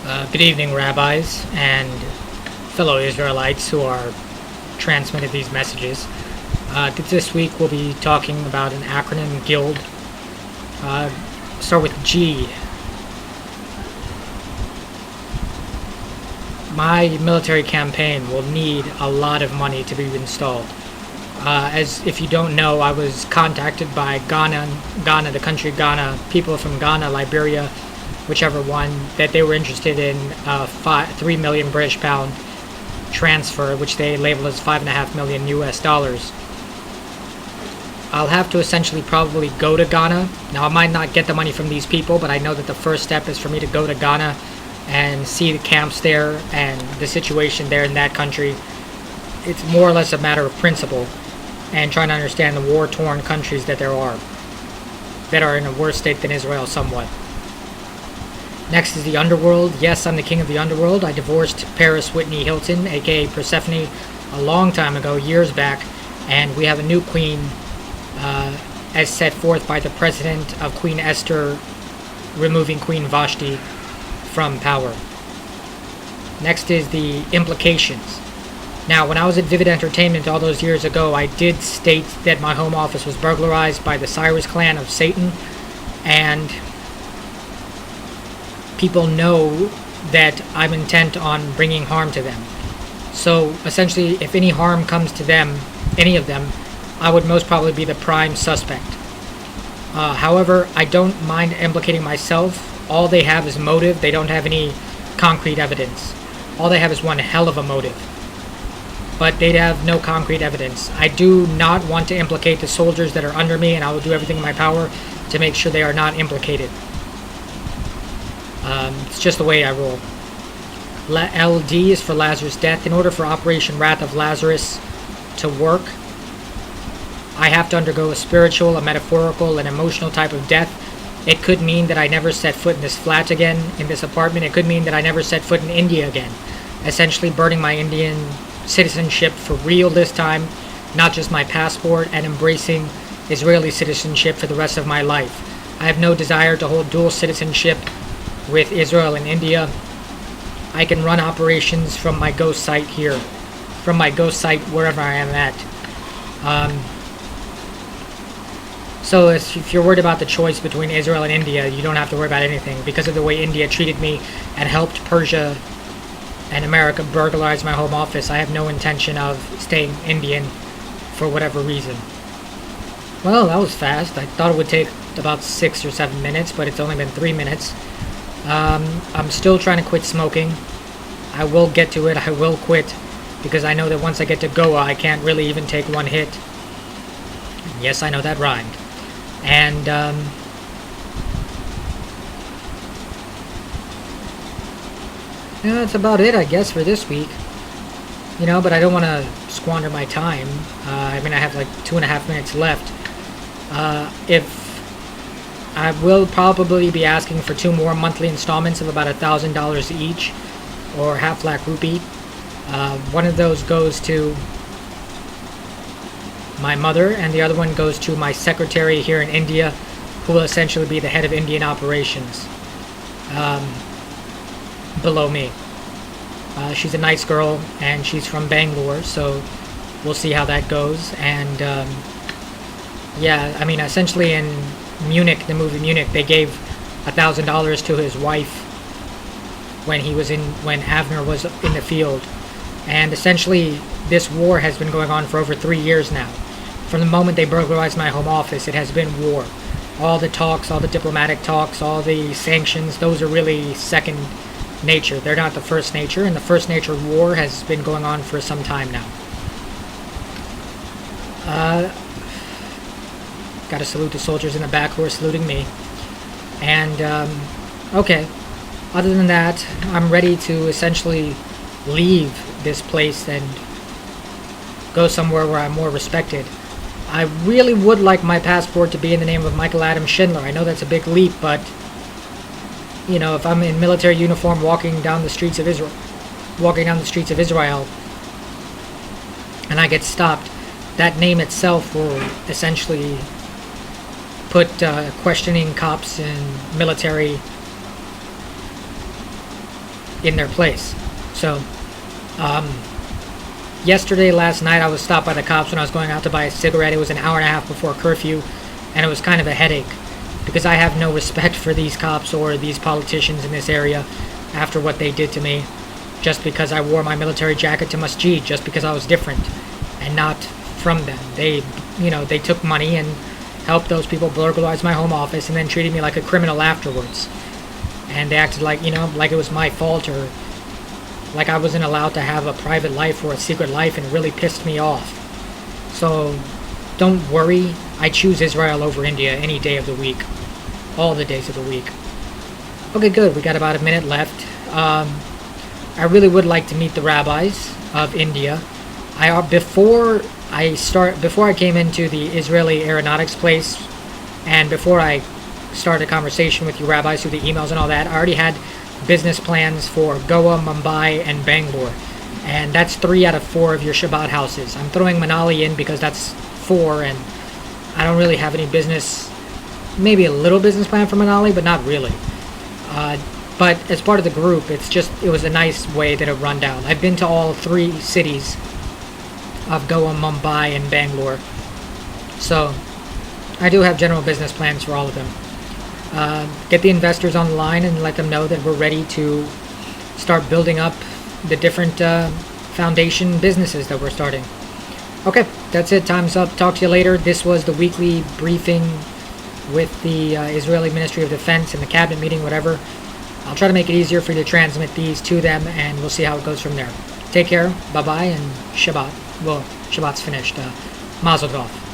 Good evening, rabbis and fellow Israelites who are transmitted these messages. This week we'll be talking about an acronym guild. Start with G. My military campaign will need a lot of money to be installed. As if you don't know, I was contacted by the country Ghana, people from Ghana, Liberia, whichever one, that they were interested in 3 million British pound transfer, which they label as $5.5 million US dollars. I'll have to essentially probably go to Ghana. Now, I might not get the money from these people, but I know that the first step is for me to go to Ghana and see the camps there and the situation there in that country. It's more or less a matter of principle and trying to understand the war-torn countries that there are, that are in a worse state than Israel somewhat. Next is the underworld. Yes, I'm the king of the underworld. I divorced Paris Whitney Hilton, aka Persephone, a long time ago, years back, and we have a new queen as set forth by the president of Queen Esther, removing Queen Vashti from power. Next is the implications. Now, when I was at Vivid Entertainment all those years ago, I did state that my home office was burglarized by the Cyrus clan of Satan, and people know that I'm intent on bringing harm to them. So essentially, if any harm comes to them, any of them, I would most probably be the prime suspect. However, I don't mind implicating myself. All they have is motive. They don't have any concrete evidence. All they have is one hell of a motive, but they'd have no concrete evidence. I do not want to implicate the soldiers that are under me, and I will do everything in my power to make sure they are not implicated. It's just the way I roll. LD is for Lazarus' death. In order for Operation Wrath of Lazarus to work, I have to undergo a spiritual, a metaphorical, an emotional type of death. It could mean that I never set foot in this flat again, in this apartment. It could mean that I never set foot in India again. Essentially burning my Indian citizenship for real this time, not just my passport, and embracing Israeli citizenship for the rest of my life. I have no desire to hold dual citizenship with Israel and India. I can run operations from my ghost site here, from my ghost site wherever I am at. So if you're worried about the choice between Israel and India, you don't have to worry about anything. Because of the way India treated me and helped Persia and America burglarize my home office, I have no intention of staying Indian for whatever reason. Well, that was fast. I thought it would take about 6 or 7 minutes, but it's only been 3 minutes. I'm still trying to quit smoking. I will get to it. I will quit, because I know that once I get to Goa, I can't really even take one hit. Yes, I know that rhymed. And yeah, that's about it, I guess, for this week. You know, but I don't want to squander my time. I mean, I have like 2.5 minutes left. If I will probably be asking for 2 more monthly installments of about $1,000 each, or half lakh rupee. One of those goes to my mother, and the other one goes to my secretary here in India, who will essentially be the head of Indian operations below me. She's a nice girl, and she's from Bangalore, so we'll see how that goes. And yeah, I mean, essentially in Munich, the movie Munich, they gave $1,000 to his wife when Avner was in the field. And essentially, this war has been going on for over 3 years now. From the moment they burglarized my home office, it has been war. All the talks, all the diplomatic talks, all the sanctions, those are really second nature. They're not the first nature, and the first nature war has been going on for some time now. Gotta salute the soldiers in the back who are saluting me. And, okay. Other than that, I'm ready to essentially leave this place and go somewhere where I'm more respected. I really would like my passport to be in the name of Michael Adam Schindler. I know that's a big leap, but you know, if I'm in military uniform walking down the streets of Israel, and I get stopped, that name itself will essentially put questioning cops and military in their place. So, last night, I was stopped by the cops when I was going out to buy a cigarette. It was an hour and a half before curfew, and it was kind of a headache because I have no respect for these cops or these politicians in this area after what they did to me, just because I wore my military jacket to masjid, just because I was different and not from them. They took money and helped those people burglarize my home office and then treated me like a criminal afterwards. And they acted like, like it was my fault, or like I wasn't allowed to have a private life or a secret life, and it really pissed me off. So don't worry, I choose Israel over India any day of the week. All the days of the week. Okay, good. We got about a minute left. I really would like to meet the rabbis of India. Before I came into the Israeli aeronautics place, and before I started a conversation with you rabbis through the emails and all that, I already had business plans for Goa, Mumbai, and Bangalore. And that's 3 out of 4 of your Shabbat houses. I'm throwing Manali in because that's 4, and I don't really have any business, maybe a little business plan for Manali, but not really. But as part of the group, it was a nice way that it run down. I've been to all 3 cities of Goa, Mumbai, and Bangalore. So I do have general business plans for all of them. Get the investors on the line and let them know that we're ready to start building up the different foundation businesses that we're starting. Okay, that's it. Time's up. Talk to you later. This was the weekly briefing with the Israeli Ministry of Defense and the cabinet meeting, whatever. I'll try to make it easier for you to transmit these to them, and we'll see how it goes from there. Take care. Bye-bye, and Shabbat. Well, Shabbat's finished. Mazel tov.